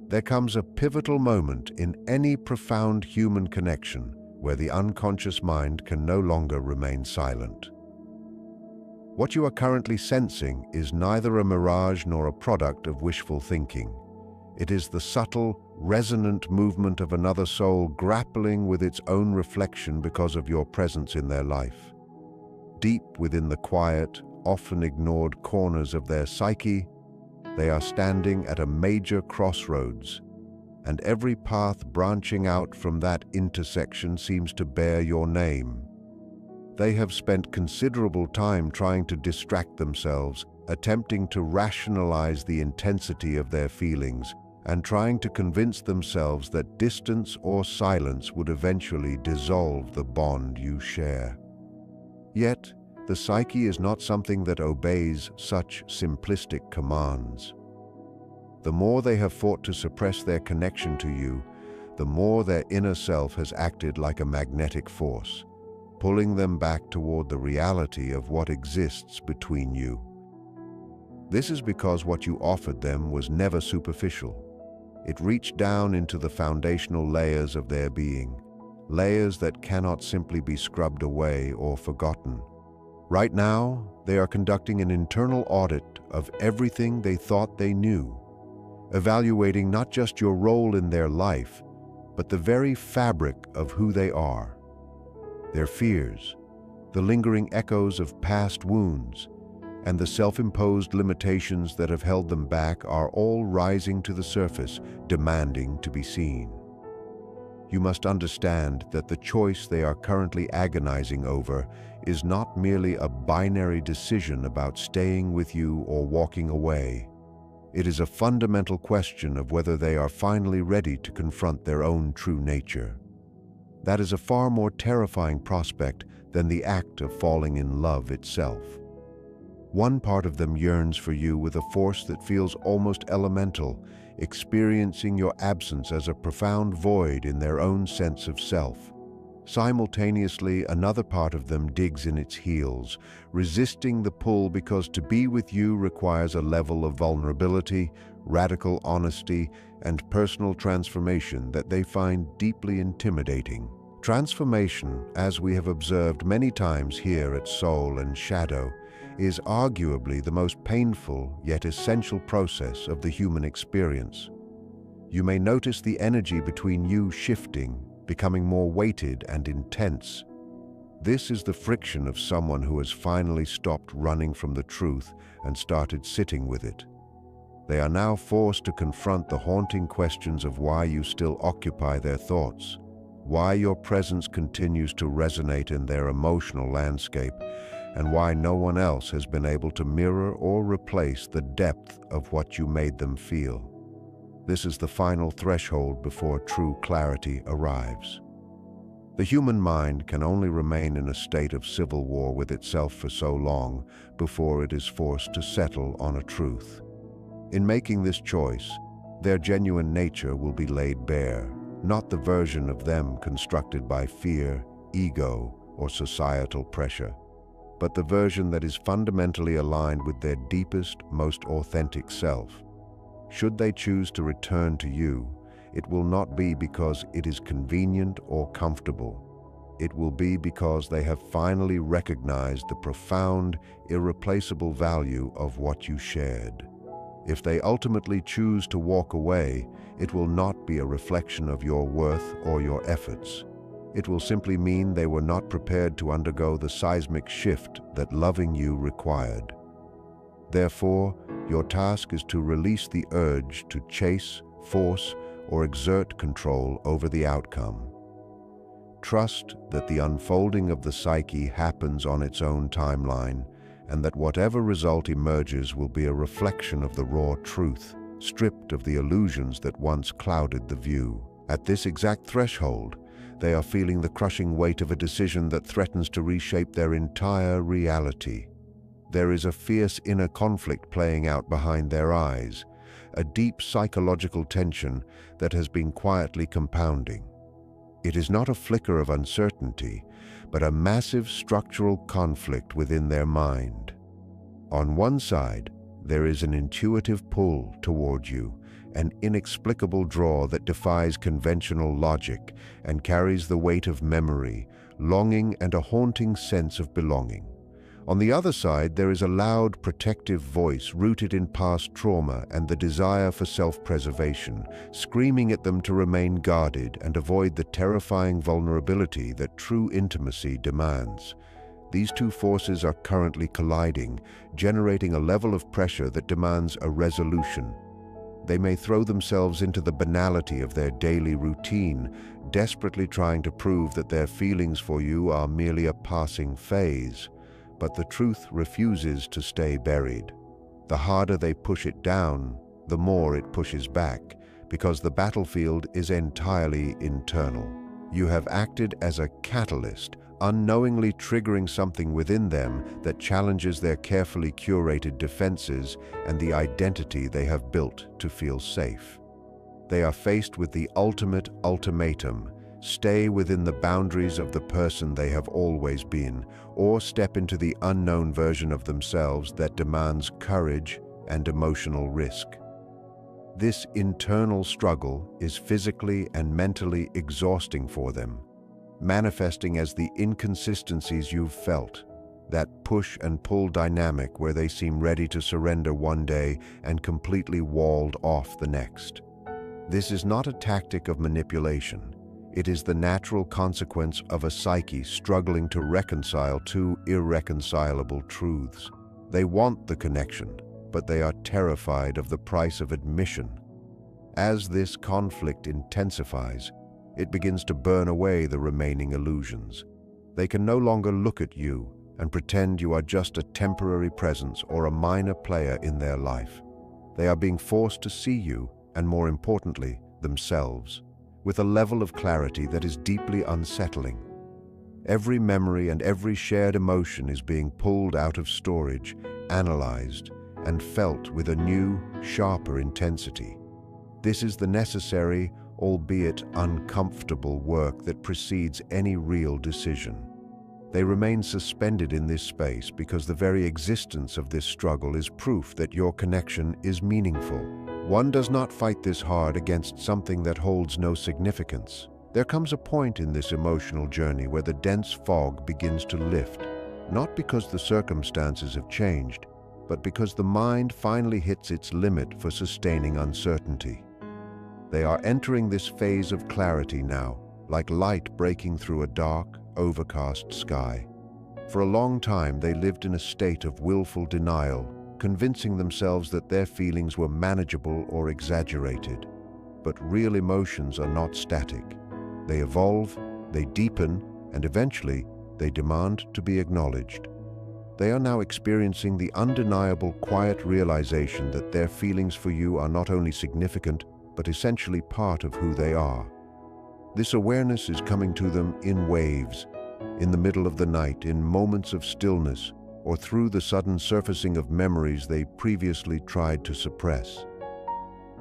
There comes a pivotal moment in any profound human connection where the unconscious mind can no longer remain silent. What you are currently sensing is neither a mirage nor a product of wishful thinking. It is the subtle, resonant movement of another soul grappling with its own reflection because of your presence in their life. Deep within the quiet, often ignored corners of their psyche, they are standing at a major crossroads, and every path branching out from that intersection seems to bear your name. They have spent considerable time trying to distract themselves, attempting to rationalize the intensity of their feelings, and trying to convince themselves that distance or silence would eventually dissolve the bond you share. Yet, the psyche is not something that obeys such simplistic commands. The more they have fought to suppress their connection to you, the more their inner self has acted like a magnetic force, pulling them back toward the reality of what exists between you. This is because what you offered them was never superficial. It reached down into the foundational layers of their being, layers that cannot simply be scrubbed away or forgotten. Right now, they are conducting an internal audit of everything they thought they knew, evaluating not just your role in their life, but the very fabric of who they are. Their fears, the lingering echoes of past wounds, and the self-imposed limitations that have held them back are all rising to the surface, demanding to be seen. You must understand that the choice they are currently agonizing over is not merely a binary decision about staying with you or walking away. It is a fundamental question of whether they are finally ready to confront their own true nature. That is a far more terrifying prospect than the act of falling in love itself. One part of them yearns for you with a force that feels almost elemental, experiencing your absence as a profound void in their own sense of self. Simultaneously, another part of them digs in its heels, resisting the pull because to be with you requires a level of vulnerability, radical honesty, and personal transformation that they find deeply intimidating. Transformation, as we have observed many times here at Soul and Shadow, is arguably the most painful yet essential process of the human experience. You may notice the energy between you shifting, becoming more weighted and intense. This is the friction of someone who has finally stopped running from the truth and started sitting with it. They are now forced to confront the haunting questions of why you still occupy their thoughts, why your presence continues to resonate in their emotional landscape, and why no one else has been able to mirror or replace the depth of what you made them feel. This is the final threshold before true clarity arrives. The human mind can only remain in a state of civil war with itself for so long before it is forced to settle on a truth. In making this choice, their genuine nature will be laid bare, not the version of them constructed by fear, ego, or societal pressure, but the version that is fundamentally aligned with their deepest, most authentic self. Should they choose to return to you, it will not be because it is convenient or comfortable. It will be because they have finally recognized the profound, irreplaceable value of what you shared. If they ultimately choose to walk away, it will not be a reflection of your worth or your efforts. It will simply mean they were not prepared to undergo the seismic shift that loving you required. Therefore, your task is to release the urge to chase, force, or exert control over the outcome. Trust that the unfolding of the psyche happens on its own timeline, and that whatever result emerges will be a reflection of the raw truth, stripped of the illusions that once clouded the view. At this exact threshold, they are feeling the crushing weight of a decision that threatens to reshape their entire reality. There is a fierce inner conflict playing out behind their eyes, a deep psychological tension that has been quietly compounding. It is not a flicker of uncertainty, but a massive structural conflict within their mind. On one side, There is an intuitive pull toward you, an inexplicable draw that defies conventional logic and carries the weight of memory, longing, and a haunting sense of belonging. On the other side, there is a loud, protective voice rooted in past trauma and the desire for self-preservation, screaming at them to remain guarded and avoid the terrifying vulnerability that true intimacy demands. These two forces are currently colliding, generating a level of pressure that demands a resolution. They may throw themselves into the banality of their daily routine, desperately trying to prove that their feelings for you are merely a passing phase. But the truth refuses to stay buried. The harder they push it down, the more it pushes back, because the battlefield is entirely internal. You have acted as a catalyst, unknowingly triggering something within them that challenges their carefully curated defenses and the identity they have built to feel safe. They are faced with the ultimate ultimatum: stay within the boundaries of the person they have always been, or step into the unknown version of themselves that demands courage and emotional risk. This internal struggle is physically and mentally exhausting for them, manifesting as the inconsistencies you've felt, that push and pull dynamic where they seem ready to surrender one day and completely walled off the next. This is not a tactic of manipulation. It is the natural consequence of a psyche struggling to reconcile two irreconcilable truths. They want the connection, but they are terrified of the price of admission. As this conflict intensifies, it begins to burn away the remaining illusions. They can no longer look at you and pretend you are just a temporary presence or a minor player in their life. They are being forced to see you, and more importantly, themselves, with a level of clarity that is deeply unsettling. Every memory and every shared emotion is being pulled out of storage, analyzed, and felt with a new, sharper intensity. This is the necessary, albeit uncomfortable work that precedes any real decision. They remain suspended in this space because the very existence of this struggle is proof that your connection is meaningful. One does not fight this hard against something that holds no significance. There comes a point in this emotional journey where the dense fog begins to lift, not because the circumstances have changed, but because the mind finally hits its limit for sustaining uncertainty. They are entering this phase of clarity now, like light breaking through a dark, overcast sky. For a long time, they lived in a state of willful denial, convincing themselves that their feelings were manageable or exaggerated. But real emotions are not static. They evolve, they deepen, and eventually, they demand to be acknowledged. They are now experiencing the undeniable quiet realization that their feelings for you are not only significant, but essentially part of who they are. This awareness is coming to them in waves, in the middle of the night, in moments of stillness, or through the sudden surfacing of memories they previously tried to suppress.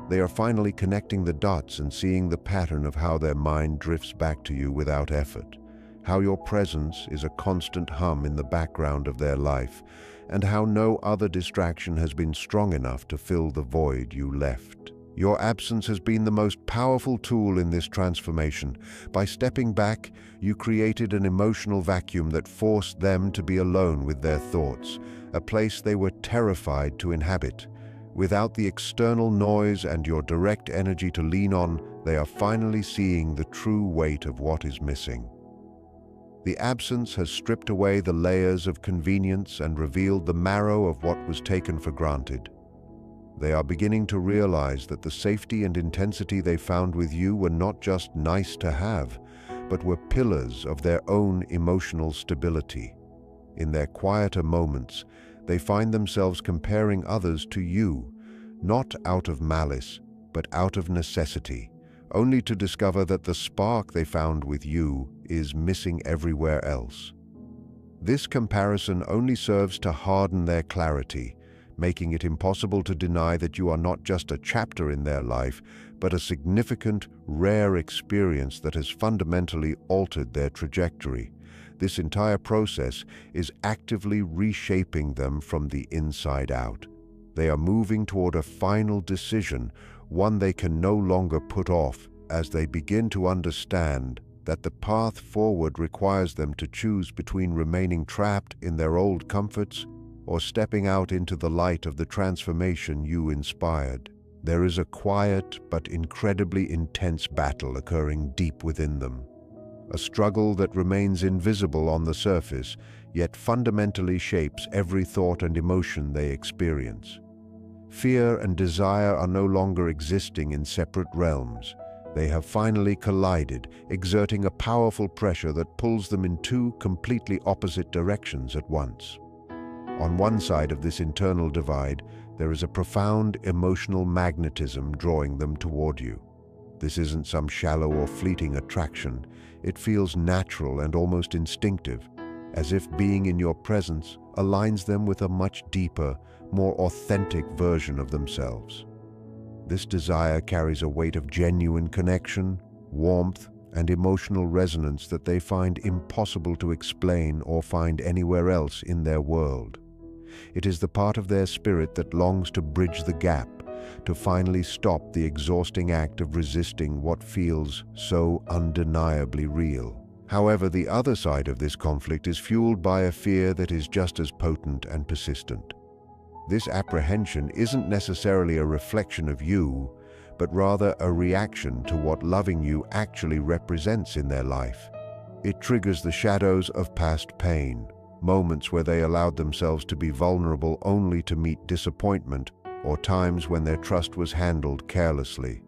They are finally connecting the dots and seeing the pattern of how their mind drifts back to you without effort, how your presence is a constant hum in the background of their life, and how no other distraction has been strong enough to fill the void you left. Your absence has been the most powerful tool in this transformation. By stepping back, you created an emotional vacuum that forced them to be alone with their thoughts, a place they were terrified to inhabit. Without the external noise and your direct energy to lean on, they are finally seeing the true weight of what is missing. The absence has stripped away the layers of convenience and revealed the marrow of what was taken for granted. They are beginning to realize that the safety and intensity they found with you were not just nice to have, but were pillars of their own emotional stability. In their quieter moments, they find themselves comparing others to you, not out of malice, but out of necessity, only to discover that the spark they found with you is missing everywhere else. This comparison only serves to harden their clarity, making it impossible to deny that you are not just a chapter in their life, but a significant, rare experience that has fundamentally altered their trajectory. This entire process is actively reshaping them from the inside out. They are moving toward a final decision, one they can no longer put off, as they begin to understand that the path forward requires them to choose between remaining trapped in their old comforts or stepping out into the light of the transformation you inspired. There is a quiet but incredibly intense battle occurring deep within them, a struggle that remains invisible on the surface, yet fundamentally shapes every thought and emotion they experience. Fear and desire are no longer existing in separate realms. They have finally collided, exerting a powerful pressure that pulls them in two completely opposite directions at once. On one side of this internal divide, there is a profound emotional magnetism drawing them toward you. This isn't some shallow or fleeting attraction. It feels natural and almost instinctive, as if being in your presence aligns them with a much deeper, more authentic version of themselves. This desire carries a weight of genuine connection, warmth, and emotional resonance that they find impossible to explain or find anywhere else in their world. It is the part of their spirit that longs to bridge the gap, to finally stop the exhausting act of resisting what feels so undeniably real. However, the other side of this conflict is fueled by a fear that is just as potent and persistent. This apprehension isn't necessarily a reflection of you, but rather a reaction to what loving you actually represents in their life. It triggers the shadows of past pain, moments where they allowed themselves to be vulnerable only to meet disappointment, or times when their trust was handled carelessly.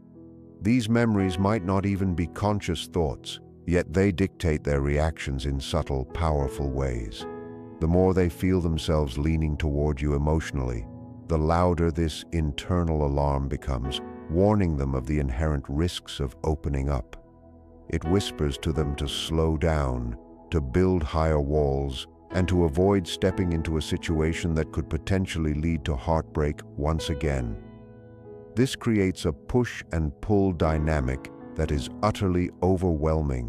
These memories might not even be conscious thoughts, yet they dictate their reactions in subtle, powerful ways. The more they feel themselves leaning toward you emotionally, the louder this internal alarm becomes, warning them of the inherent risks of opening up. It whispers to them to slow down, to build higher walls, and to avoid stepping into a situation that could potentially lead to heartbreak once again. This creates a push and pull dynamic that is utterly overwhelming.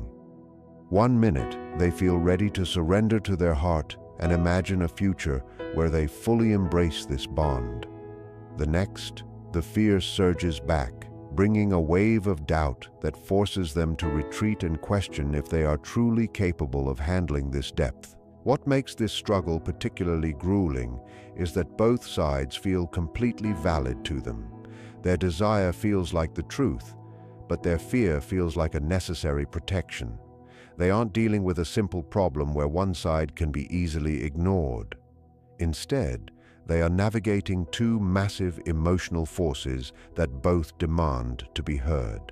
One minute, they feel ready to surrender to their heart and imagine a future where they fully embrace this bond. The next, the fear surges back, bringing a wave of doubt that forces them to retreat and question if they are truly capable of handling this depth. What makes this struggle particularly grueling is that both sides feel completely valid to them. Their desire feels like the truth, but their fear feels like a necessary protection. They aren't dealing with a simple problem where one side can be easily ignored. Instead, they are navigating two massive emotional forces that both demand to be heard.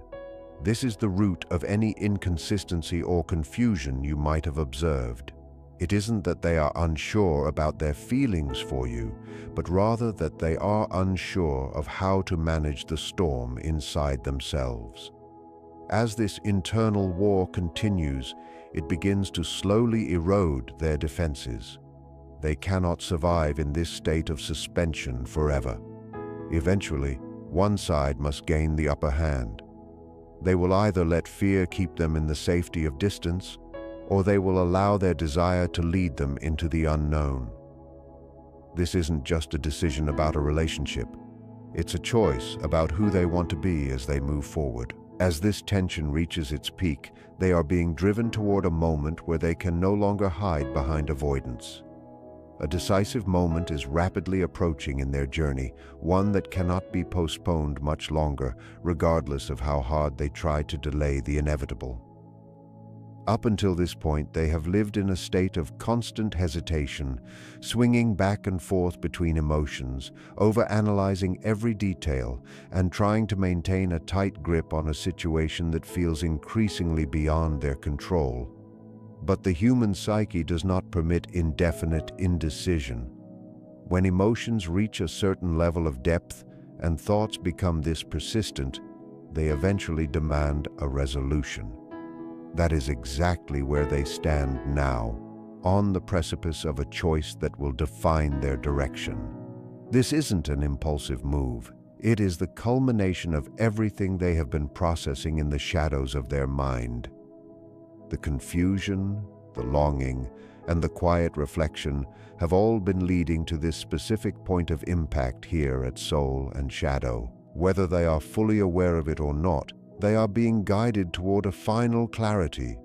This is the root of any inconsistency or confusion you might have observed. It isn't that they are unsure about their feelings for you, but rather that they are unsure of how to manage the storm inside themselves. As this internal war continues, it begins to slowly erode their defenses. They cannot survive in this state of suspension forever. Eventually, one side must gain the upper hand. They will either let fear keep them in the safety of distance, or they will allow their desire to lead them into the unknown. This isn't just a decision about a relationship. It's a choice about who they want to be as they move forward. As this tension reaches its peak, they are being driven toward a moment where they can no longer hide behind avoidance. A decisive moment is rapidly approaching in their journey, one that cannot be postponed much longer, regardless of how hard they try to delay the inevitable. Up until this point, they have lived in a state of constant hesitation, swinging back and forth between emotions, overanalyzing every detail, and trying to maintain a tight grip on a situation that feels increasingly beyond their control. But the human psyche does not permit indefinite indecision. When emotions reach a certain level of depth and thoughts become this persistent, they eventually demand a resolution. That is exactly where they stand now, on the precipice of a choice that will define their direction. This isn't an impulsive move. It is the culmination of everything they have been processing in the shadows of their mind. The confusion, the longing, and the quiet reflection have all been leading to this specific point of impact here at Soul and Shadow. Whether they are fully aware of it or not, they are being guided toward a final clarity.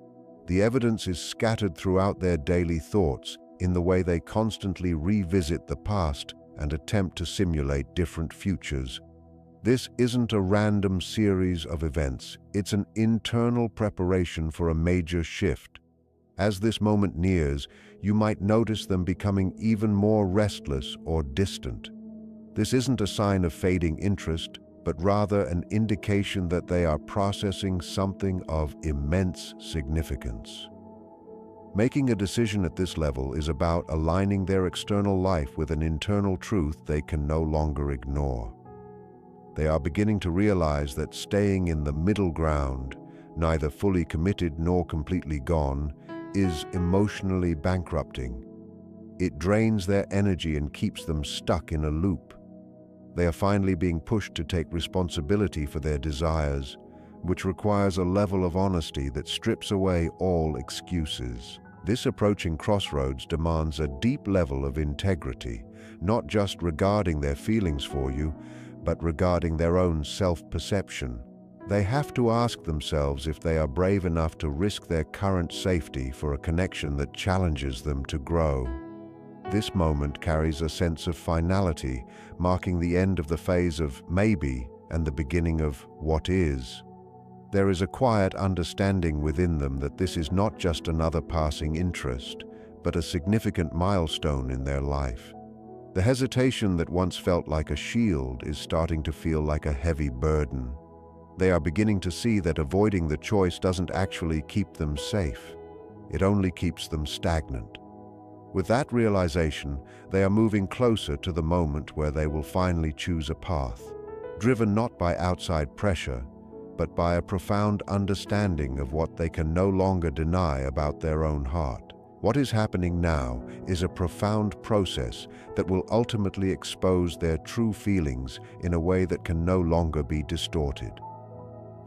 The evidence is scattered throughout their daily thoughts in the way they constantly revisit the past and attempt to simulate different futures. This isn't a random series of events, it's an internal preparation for a major shift. As this moment nears, you might notice them becoming even more restless or distant. This isn't a sign of fading interest, but rather an indication that they are processing something of immense significance. Making a decision at this level is about aligning their external life with an internal truth they can no longer ignore. They are beginning to realize that staying in the middle ground, neither fully committed nor completely gone, is emotionally bankrupting. It drains their energy and keeps them stuck in a loop. They are finally being pushed to take responsibility for their desires, which requires a level of honesty that strips away all excuses. This approaching crossroads demands a deep level of integrity, not just regarding their feelings for you, but regarding their own self-perception. They have to ask themselves if they are brave enough to risk their current safety for a connection that challenges them to grow. This moment carries a sense of finality, marking the end of the phase of maybe and the beginning of what is. There is a quiet understanding within them that this is not just another passing interest, but a significant milestone in their life. The hesitation that once felt like a shield is starting to feel like a heavy burden. They are beginning to see that avoiding the choice doesn't actually keep them safe. It only keeps them stagnant. With that realization, they are moving closer to the moment where they will finally choose a path, driven not by outside pressure, but by a profound understanding of what they can no longer deny about their own heart. What is happening now is a profound process that will ultimately expose their true feelings in a way that can no longer be distorted.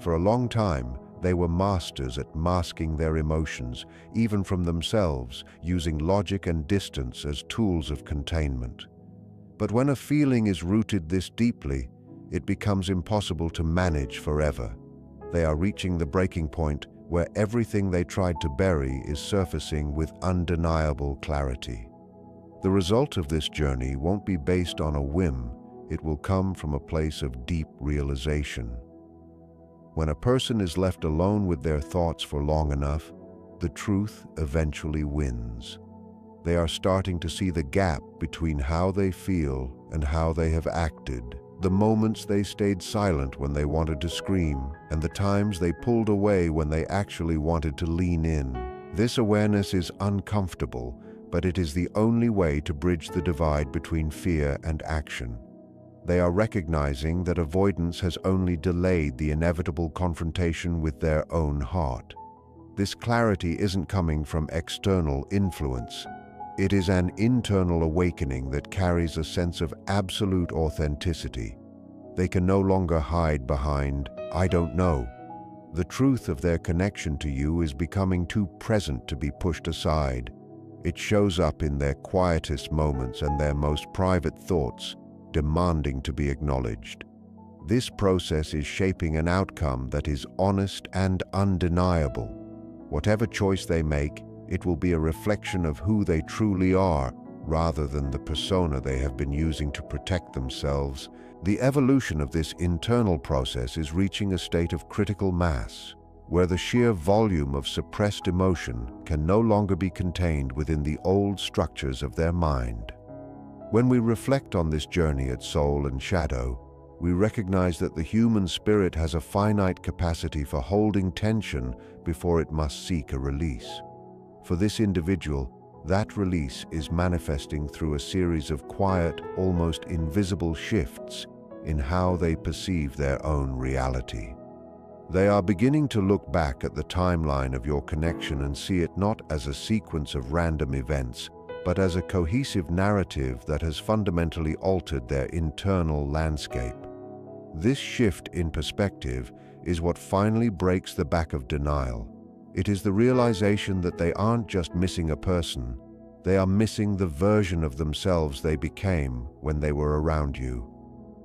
For a long time, they were masters at masking their emotions, even from themselves, using logic and distance as tools of containment. But when a feeling is rooted this deeply, it becomes impossible to manage forever. They are reaching the breaking point where everything they tried to bury is surfacing with undeniable clarity. The result of this journey won't be based on a whim, it will come from a place of deep realization. When a person is left alone with their thoughts for long enough, the truth eventually wins. They are starting to see the gap between how they feel and how they have acted, the moments they stayed silent when they wanted to scream, and the times they pulled away when they actually wanted to lean in. This awareness is uncomfortable, but it is the only way to bridge the divide between fear and action. They are recognizing that avoidance has only delayed the inevitable confrontation with their own heart. This clarity isn't coming from external influence. It is an internal awakening that carries a sense of absolute authenticity. They can no longer hide behind, "I don't know." The truth of their connection to you is becoming too present to be pushed aside. It shows up in their quietest moments and their most private thoughts, demanding to be acknowledged. This process is shaping an outcome that is honest and undeniable. Whatever choice they make, it will be a reflection of who they truly are, rather than the persona they have been using to protect themselves. The evolution of this internal process is reaching a state of critical mass, where the sheer volume of suppressed emotion can no longer be contained within the old structures of their mind. When we reflect on this journey at Soul and Shadow, we recognize that the human spirit has a finite capacity for holding tension before it must seek a release. For this individual, that release is manifesting through a series of quiet, almost invisible shifts in how they perceive their own reality. They are beginning to look back at the timeline of your connection and see it not as a sequence of random events, but as a cohesive narrative that has fundamentally altered their internal landscape. This shift in perspective is what finally breaks the back of denial. It is the realization that they aren't just missing a person, they are missing the version of themselves they became when they were around you.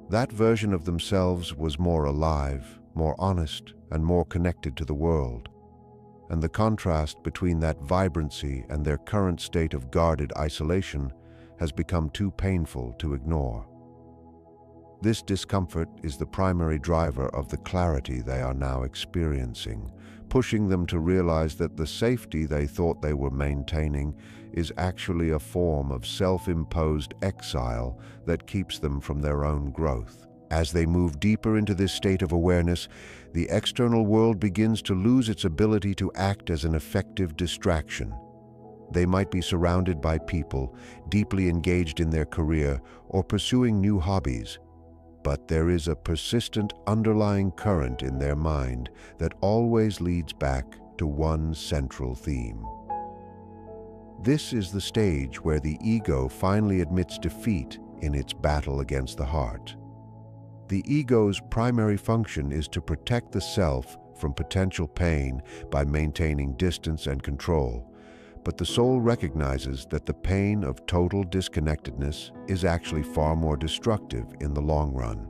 That version of themselves was more alive, more honest, and more connected to the world. And the contrast between that vibrancy and their current state of guarded isolation has become too painful to ignore. This discomfort is the primary driver of the clarity they are now experiencing, pushing them to realize that the safety they thought they were maintaining is actually a form of self-imposed exile that keeps them from their own growth. As they move deeper into this state of awareness, the external world begins to lose its ability to act as an effective distraction. They might be surrounded by people, deeply engaged in their career, or pursuing new hobbies. But there is a persistent underlying current in their mind that always leads back to one central theme. This is the stage where the ego finally admits defeat in its battle against the heart. The ego's primary function is to protect the self from potential pain by maintaining distance and control. But the soul recognizes that the pain of total disconnectedness is actually far more destructive in the long run.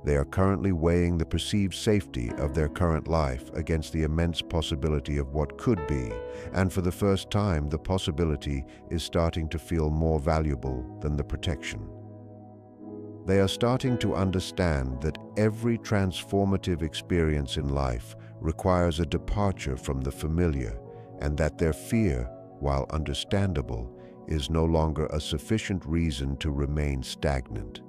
They are currently weighing the perceived safety of their current life against the immense possibility of what could be, and for the first time, the possibility is starting to feel more valuable than the protection. They are starting to understand that every transformative experience in life requires a departure from the familiar, and that their fear, while understandable, is no longer a sufficient reason to remain stagnant.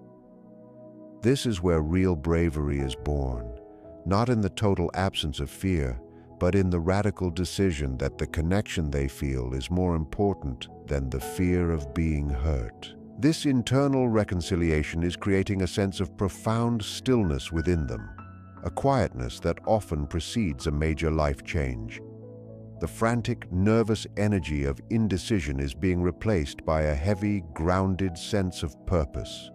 This is where real bravery is born, not in the total absence of fear, but in the radical decision that the connection they feel is more important than the fear of being hurt. This internal reconciliation is creating a sense of profound stillness within them, a quietness that often precedes a major life change. The frantic, nervous energy of indecision is being replaced by a heavy, grounded sense of purpose.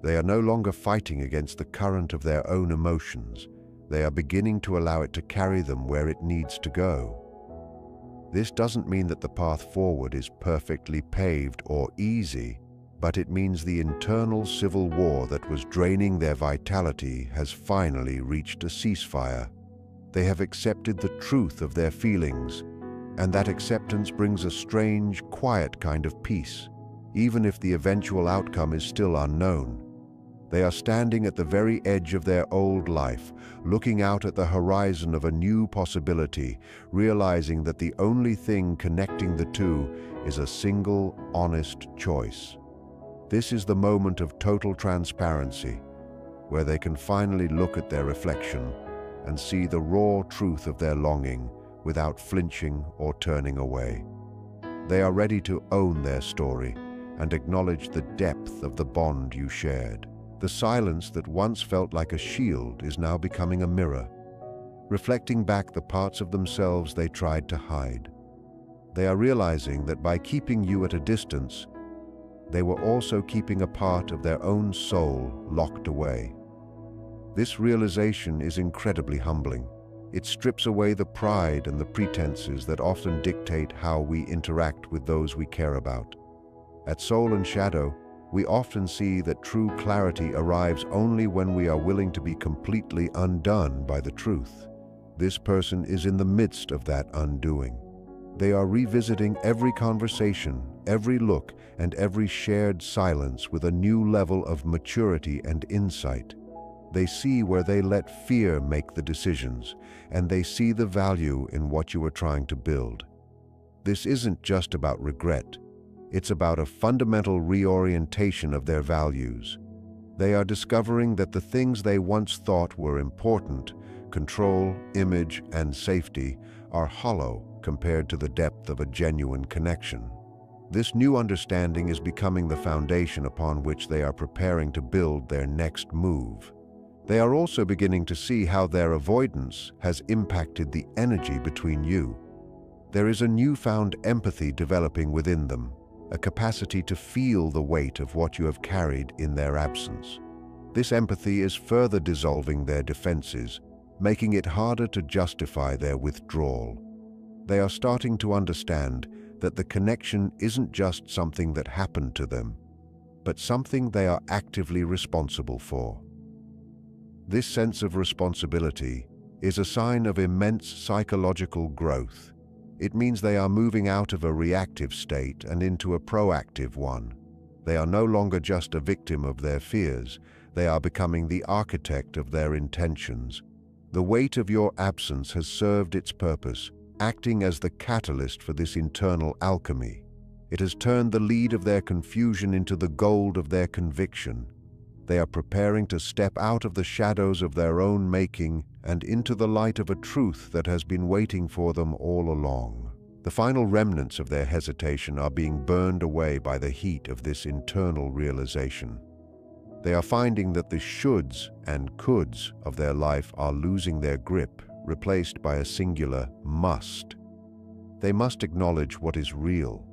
They are no longer fighting against the current of their own emotions. They are beginning to allow it to carry them where it needs to go. This doesn't mean that the path forward is perfectly paved or easy, but it means the internal civil war that was draining their vitality has finally reached a ceasefire. They have accepted the truth of their feelings, and that acceptance brings a strange, quiet kind of peace, even if the eventual outcome is still unknown. They are standing at the very edge of their old life, looking out at the horizon of a new possibility, realizing that the only thing connecting the two is a single, honest choice. This is the moment of total transparency, where they can finally look at their reflection and see the raw truth of their longing without flinching or turning away. They are ready to own their story and acknowledge the depth of the bond you shared. The silence that once felt like a shield is now becoming a mirror, reflecting back the parts of themselves they tried to hide. They are realizing that by keeping you at a distance, they were also keeping a part of their own soul locked away. This realization is incredibly humbling. It strips away the pride and the pretenses that often dictate how we interact with those we care about. At Soul and Shadow, we often see that true clarity arrives only when we are willing to be completely undone by the truth. This person is in the midst of that undoing. They are revisiting every conversation, every look, and every shared silence with a new level of maturity and insight. They see where they let fear make the decisions, and they see the value in what you are trying to build. This isn't just about regret. It's about a fundamental reorientation of their values. They are discovering that the things they once thought were important, control, image, and safety, are hollow compared to the depth of a genuine connection. This new understanding is becoming the foundation upon which they are preparing to build their next move. They are also beginning to see how their avoidance has impacted the energy between you. There is a newfound empathy developing within them, a capacity to feel the weight of what you have carried in their absence. This empathy is further dissolving their defenses, making it harder to justify their withdrawal. They are starting to understand that the connection isn't just something that happened to them, but something they are actively responsible for. This sense of responsibility is a sign of immense psychological growth. It means they are moving out of a reactive state and into a proactive one. They are no longer just a victim of their fears, they are becoming the architect of their intentions. The weight of your absence has served its purpose, acting as the catalyst for this internal alchemy. It has turned the lead of their confusion into the gold of their conviction. They are preparing to step out of the shadows of their own making and into the light of a truth that has been waiting for them all along. The final remnants of their hesitation are being burned away by the heat of this internal realization. They are finding that the shoulds and coulds of their life are losing their grip, replaced by a singular must. They must acknowledge what is real.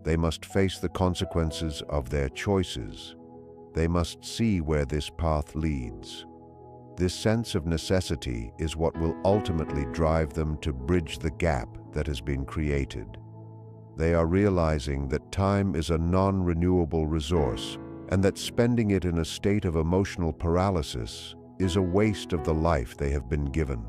They must face the consequences of their choices. They must see where this path leads. This sense of necessity is what will ultimately drive them to bridge the gap that has been created. They are realizing that time is a non-renewable resource, and that spending it in a state of emotional paralysis is a waste of the life they have been given.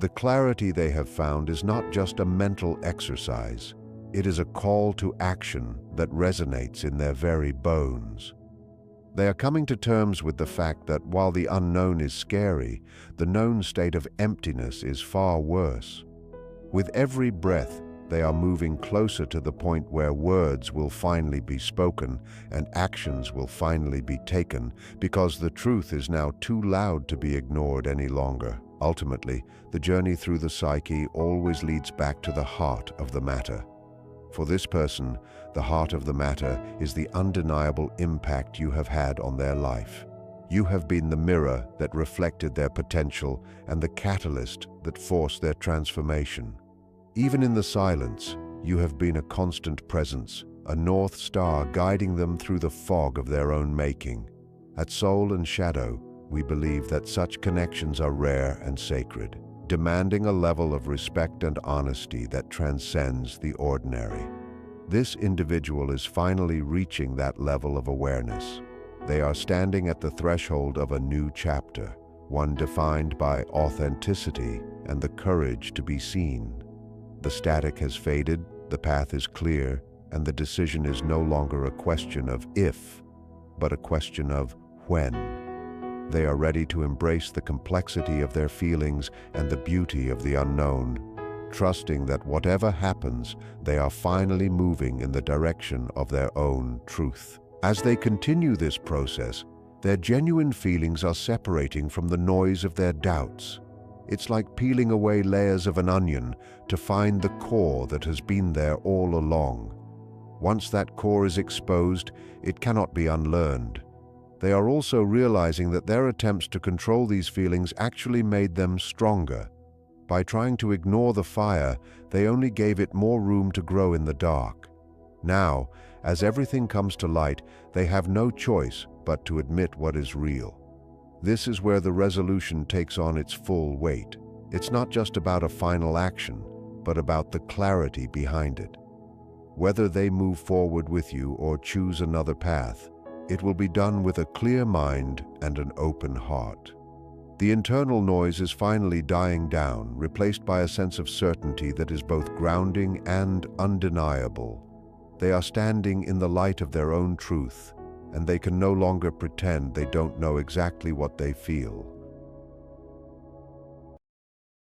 The clarity they have found is not just a mental exercise. It is a call to action that resonates in their very bones. They are coming to terms with the fact that while the unknown is scary, the known state of emptiness is far worse. With every breath, they are moving closer to the point where words will finally be spoken and actions will finally be taken, because the truth is now too loud to be ignored any longer. Ultimately, the journey through the psyche always leads back to the heart of the matter. For this person, the heart of the matter is the undeniable impact you have had on their life. You have been the mirror that reflected their potential and the catalyst that forced their transformation. Even in the silence, you have been a constant presence, a North Star guiding them through the fog of their own making. At Soul and Shadow, we believe that such connections are rare and sacred, demanding a level of respect and honesty that transcends the ordinary. This individual is finally reaching that level of awareness. They are standing at the threshold of a new chapter, one defined by authenticity and the courage to be seen. The static has faded, the path is clear, and the decision is no longer a question of if, but a question of when. They are ready to embrace the complexity of their feelings and the beauty of the unknown, trusting that whatever happens, they are finally moving in the direction of their own truth. As they continue this process, their genuine feelings are separating from the noise of their doubts. It's like peeling away layers of an onion to find the core that has been there all along. Once that core is exposed, it cannot be unlearned. They are also realizing that their attempts to control these feelings actually made them stronger. By trying to ignore the fire, they only gave it more room to grow in the dark. Now, as everything comes to light, they have no choice but to admit what is real. This is where the resolution takes on its full weight. It's not just about a final action, but about the clarity behind it. Whether they move forward with you or choose another path, it will be done with a clear mind and an open heart. The internal noise is finally dying down, replaced by a sense of certainty that is both grounding and undeniable. They are standing in the light of their own truth, and they can no longer pretend they don't know exactly what they feel.